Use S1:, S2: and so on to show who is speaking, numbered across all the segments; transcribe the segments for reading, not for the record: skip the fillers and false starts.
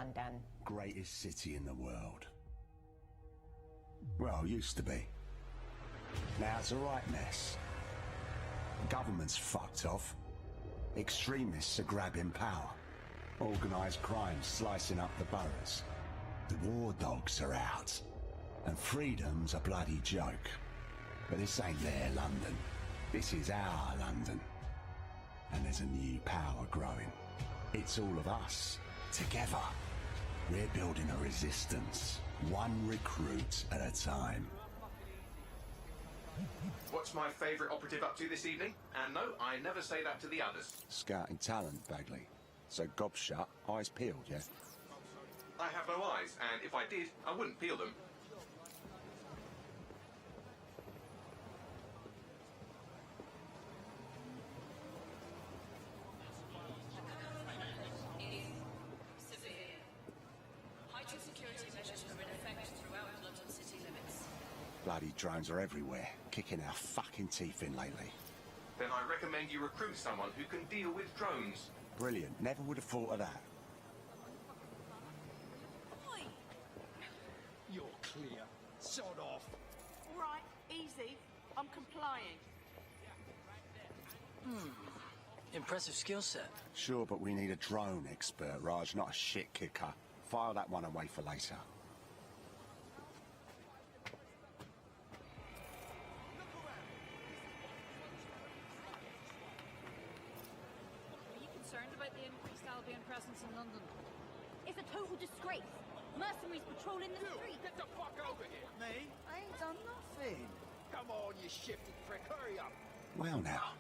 S1: London.
S2: Greatest city in the world. Well, used to be. Now it's a right mess. Government's fucked off. Extremists are grabbing power. Organised crime slicing up the boroughs. The war dogs are out. And freedom's a bloody joke. But this ain't their London. This is our London. And there's a new power growing. It's all of us, together. We're building a resistance, one recruit at a time.
S3: What's my favourite operative up to this evening? And no, I never say that to the others.
S2: Scouting talent, Bagley. So gob shut, eyes peeled, yeah?
S3: I have no eyes, and if I did, I wouldn't peel them.
S4: Heightened security measures are in effect throughout London city limits.
S2: Bloody drones are everywhere, kicking our fucking teeth in lately.
S3: Then I recommend you recruit someone who can deal with drones.
S2: Brilliant, never would have thought of that.
S4: Oi!
S5: You're clear. Sod off.
S6: All right, easy. I'm complying.
S7: Impressive skill set.
S2: Sure, but we need a drone expert, Raj, not a shit kicker. File that one away for later.
S4: Are you concerned about the increased Albion presence in London?
S8: It's a total disgrace. Mercenaries patrolling the street.
S5: Get the fuck over here.
S9: Me? I ain't done nothing.
S5: Come on, you shifty prick. Hurry up.
S2: Well now.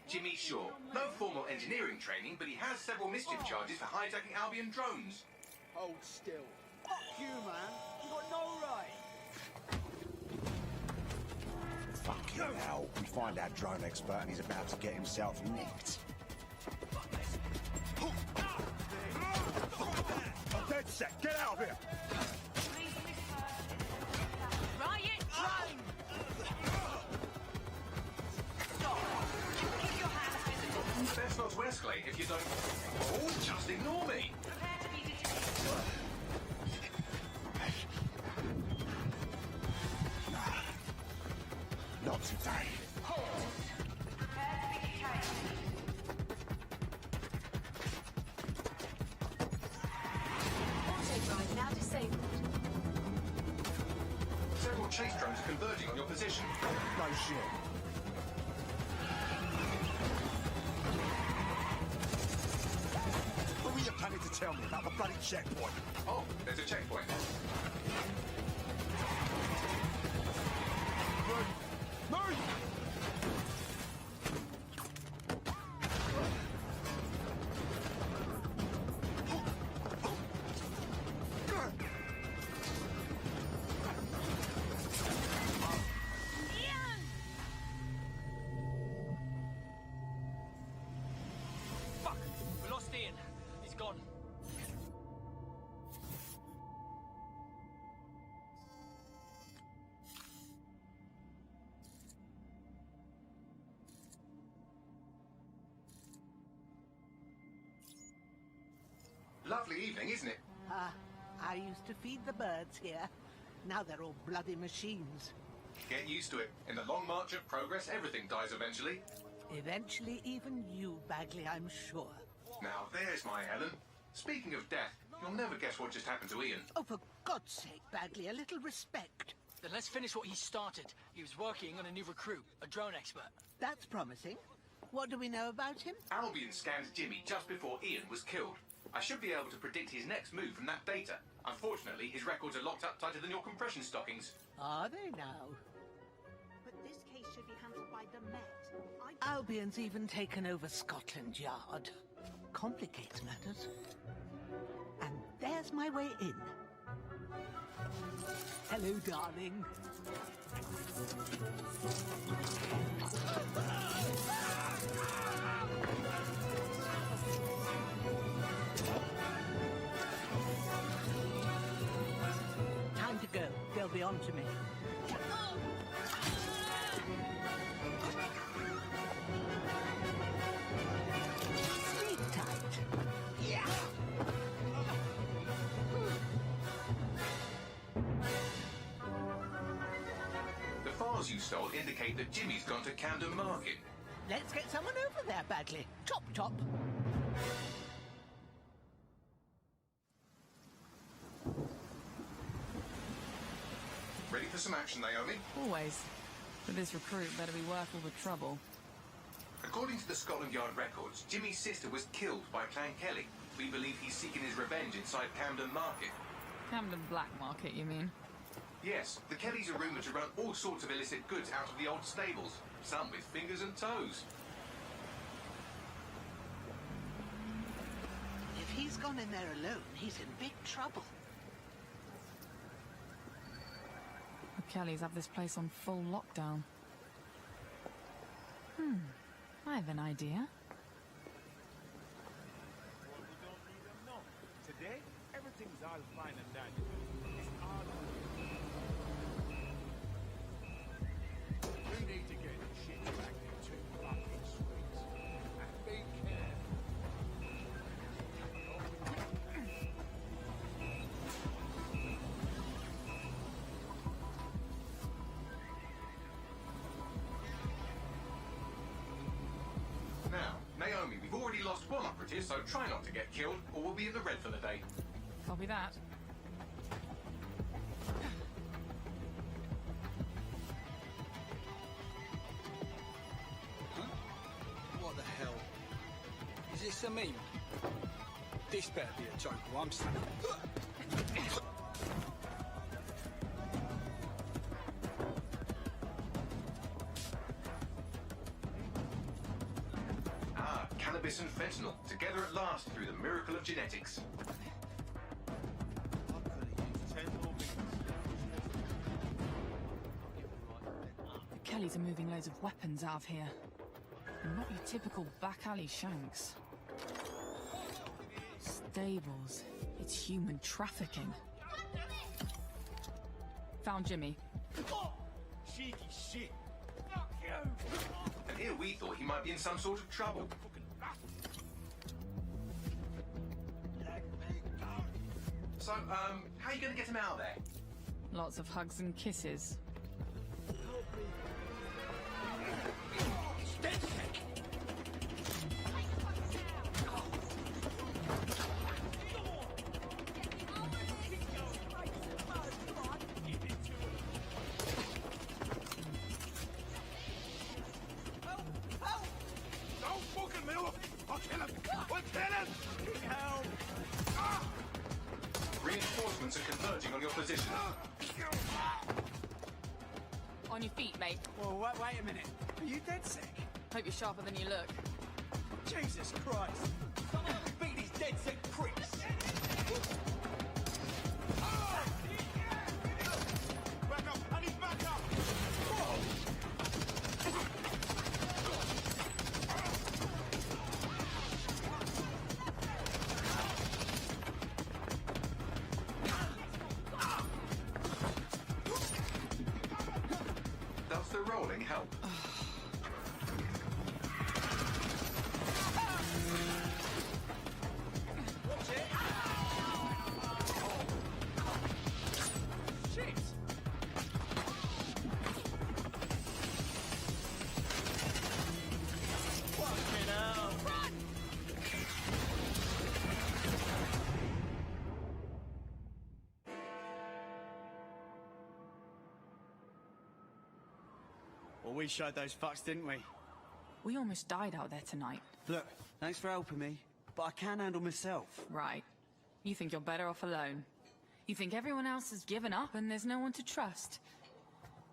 S3: Jimmy Shaw. No formal engineering training, but he has several mischief charges for hijacking Albion drones.
S5: Hold still. Fuck you, man. You got no right.
S2: Fucking hell. We find our drone expert and he's about to get himself nicked. I'm dead set. Get out of here.
S4: Riot drone! Keep your hands visible.
S3: Best not to escalate if you don't... Oh, just ignore me!
S4: Prepare to be detected.
S2: Not today.
S4: Prepare to be detained.
S8: Auto-drive now disabled.
S3: Several chase drones are converging on your position.
S2: No shit. What were you planning to tell me about the bloody checkpoint?
S3: Oh, there's a checkpoint.
S2: Move!
S7: Fuck! We lost Ian. He's gone.
S3: Lovely evening, isn't it?
S9: I used to feed the birds here. Now they're all bloody machines.
S3: Get used to it. In the long march of progress, everything dies eventually.
S9: Eventually, even you, Bagley, I'm sure.
S3: Now there's my Helen. Speaking of death, you'll never guess what just happened to Ian.
S9: Oh, for God's sake, Bagley, a little respect.
S7: Then let's finish what he started. He was working on a new recruit, a drone expert.
S9: That's promising. What do we know about him?
S3: Albion scanned Jimmy just before Ian was killed. I should be able to predict his next move from that data. Unfortunately, his records are locked up tighter than your compression stockings.
S9: Are they now?
S6: But this case should be handled by the Met.
S9: Albion's even taken over Scotland Yard. Complicates matters. And there's my way in. Hello, darling. Time to go. They'll be on to me. Sleep tight. Yeah.
S3: cars you stole indicate that Jimmy's gone to Camden Market.
S9: Let's get someone over there, Bagley. Chop, chop.
S3: Ready for some action, Naomi?
S4: Always. But this recruit better be worth all the trouble.
S3: According to the Scotland Yard records, Jimmy's sister was killed by Clan Kelly. We believe he's seeking his revenge inside Camden Market.
S4: Camden Black Market, you mean?
S3: Yes, the Kellys are rumoured to run all sorts of illicit goods out of the old stables. Some with fingers and toes.
S9: If he's gone in there alone, he's in big trouble.
S4: The Kellys have this place on full lockdown. I have an idea.
S5: Today, everything's all fine and dandy. It's all we need to get the shit back into fucking streets. And be careful.
S3: Now, Naomi, we've already lost one operative, so try not to get killed, or we'll be in the red for the day.
S4: Copy that.
S1: What the hell? Is this a meme? This better be a joke or I'm saying.
S3: Ah, cannabis and fentanyl, together at last through the miracle of genetics.
S5: I'm gonna use 10 more minutes.
S4: The Kellys are moving loads of weapons out of here. And not your typical back alley shanks. Stables. It's human trafficking. Found Jimmy.
S5: Cheeky shit. Fuck you.
S3: And here we thought he might be in some sort of trouble.
S5: Fucking bastard.
S3: So, how are you going to get him out of there?
S4: Lots of hugs and kisses.
S5: Don't fucking move! I'll kill him! I'll kill him! Help!
S3: Reinforcements are converging on your position.
S4: On your feet, mate.
S1: Well, wait a minute. Are you dead sick?
S4: Hope you're sharper than you look.
S1: Jesus Christ! Someone beat these dead sick pricks!
S5: Back up! I need back up!
S3: Does the rolling help?
S1: Shit! Fucking hell!
S10: Well, we showed those fucks, didn't we?
S4: We almost died out there tonight.
S10: Look, thanks for helping me, but I can handle myself.
S4: Right. You think you're better off alone. You think everyone else has given up and there's no one to trust.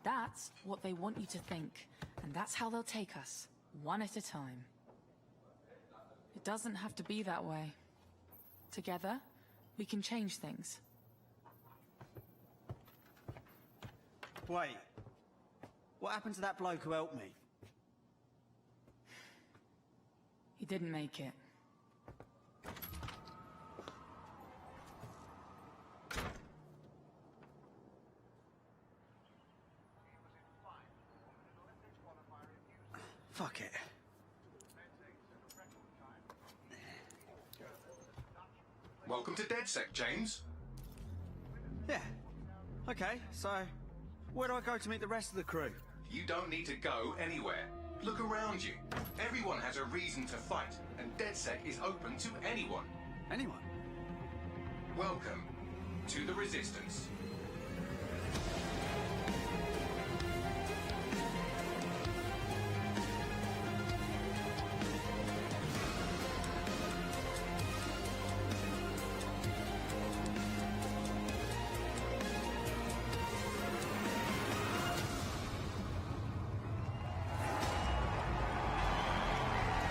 S4: That's what they want you to think. And that's how they'll take us, one at a time. It doesn't have to be that way. Together, we can change things.
S10: Wait. What happened to that bloke who helped me?
S4: He didn't make it.
S10: Fuck it.
S3: Welcome to DedSec, James.
S10: Yeah. Okay, so where do I go to meet the rest of the crew?
S3: You don't need to go anywhere. Look around you. Everyone has a reason to fight, and DedSec is open to anyone.
S10: Anyone?
S3: Welcome to the Resistance.